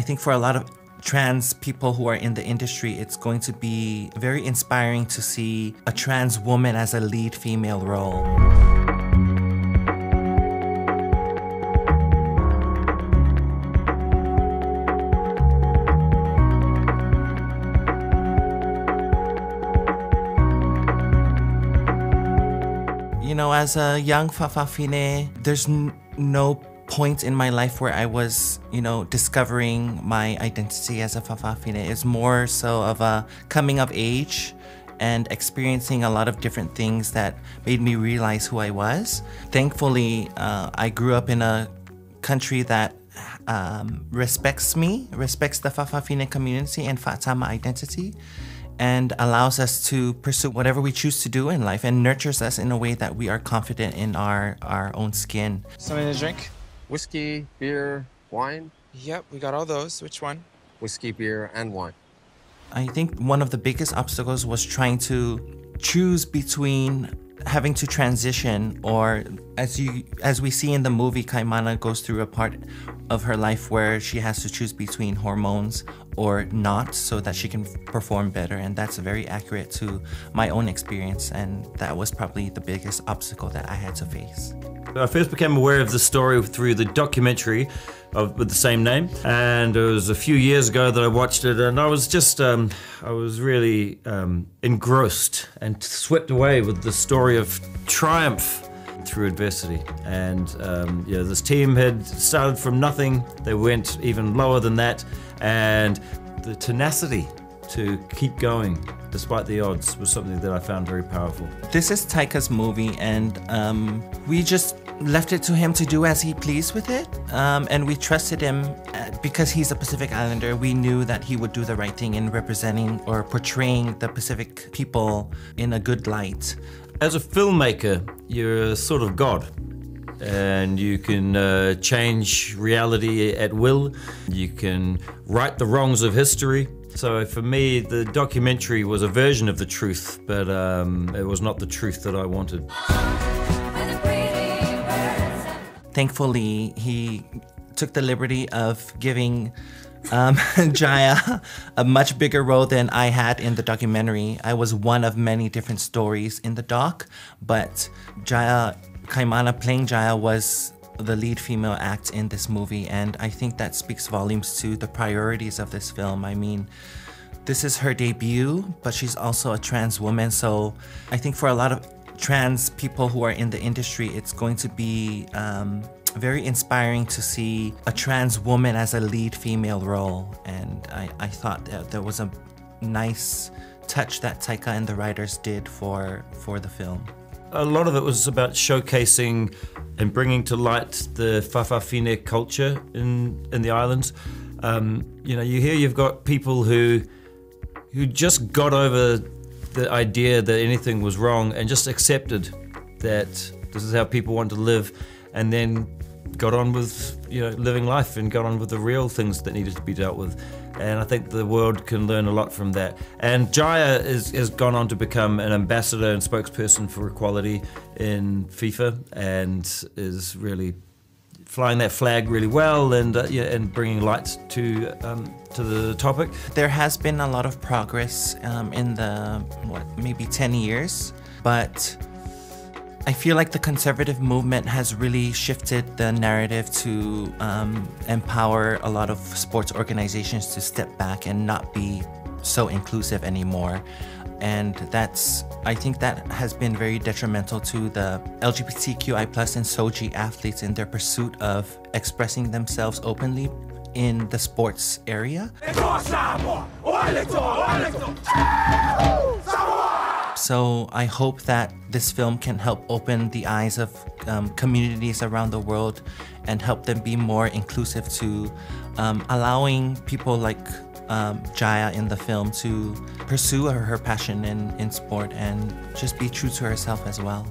I think for a lot of trans people who are in the industry, it's going to be very inspiring to see a trans woman as a lead female role. You know, as a young fa'afafine, there's no point in my life where I was, you know, discovering my identity as a fa'afafine. It's more so of a coming of age and experiencing a lot of different things that made me realize who I was. Thankfully, I grew up in a country that respects me, respects the fa'afafine community and fa'atama identity, and allows us to pursue whatever we choose to do in life and nurtures us in a way that we are confident in our own skin. Something to drink? Whiskey, beer, wine? Yep, we got all those. Which one? Whiskey, beer, and wine. I think one of the biggest obstacles was trying to choose between having to transition, or as we see in the movie, Kaimana goes through a part of her life where she has to choose between hormones or not so that she can perform better, and that's very accurate to my own experience, and that was probably the biggest obstacle that I had to face. I first became aware of the story through the documentary with the same name, and it was a few years ago that I watched it, and I was just, I was really engrossed and swept away with the story of triumph through adversity. And you know, this team had started from nothing, they went even lower than that, and the tenacity to keep going despite the odds was something that I found very powerful. This is Taika's movie, and we just left it to him to do as he pleased with it, and we trusted him because he's a Pacific Islander. We knew that he would do the right thing in representing or portraying the Pacific people in a good light. As a filmmaker, you're a sort of god, and you can change reality at will. You can right the wrongs of history. So for me, the documentary was a version of the truth, but it was not the truth that I wanted. Thankfully, he took the liberty of giving Jaiyah a much bigger role than I had in the documentary. I was one of many different stories in the doc, but Kaimana playing Jaiyah was the lead female act in this movie, and I think that speaks volumes to the priorities of this film. I mean, this is her debut, but she's also a trans woman, so I think for a lot of trans people who are in the industry, it's going to be very inspiring to see a trans woman as a lead female role, and I thought that there was a nice touch that Taika and the writers did for the film. A lot of it was about showcasing and bringing to light the fa'afafine culture in the islands. You know, you've got people who just got over the idea that anything was wrong and just accepted that this is how people want to live, and then got on with, you know, living life and got on with the real things that needed to be dealt with. And I think the world can learn a lot from that. And Jaiyah has gone on to become an ambassador and spokesperson for equality in FIFA, and is really flying that flag really well, and and bringing light to the topic. There has been a lot of progress in the maybe 10 years, but I feel like the conservative movement has really shifted the narrative to empower a lot of sports organizations to step back and not be so inclusive anymore. And I think that has been very detrimental to the LGBTQI+ and SOGI athletes in their pursuit of expressing themselves openly in the sports area. So I hope that this film can help open the eyes of communities around the world and help them be more inclusive to allowing people like Jaiyah in the film to pursue her passion in sport and just be true to herself as well.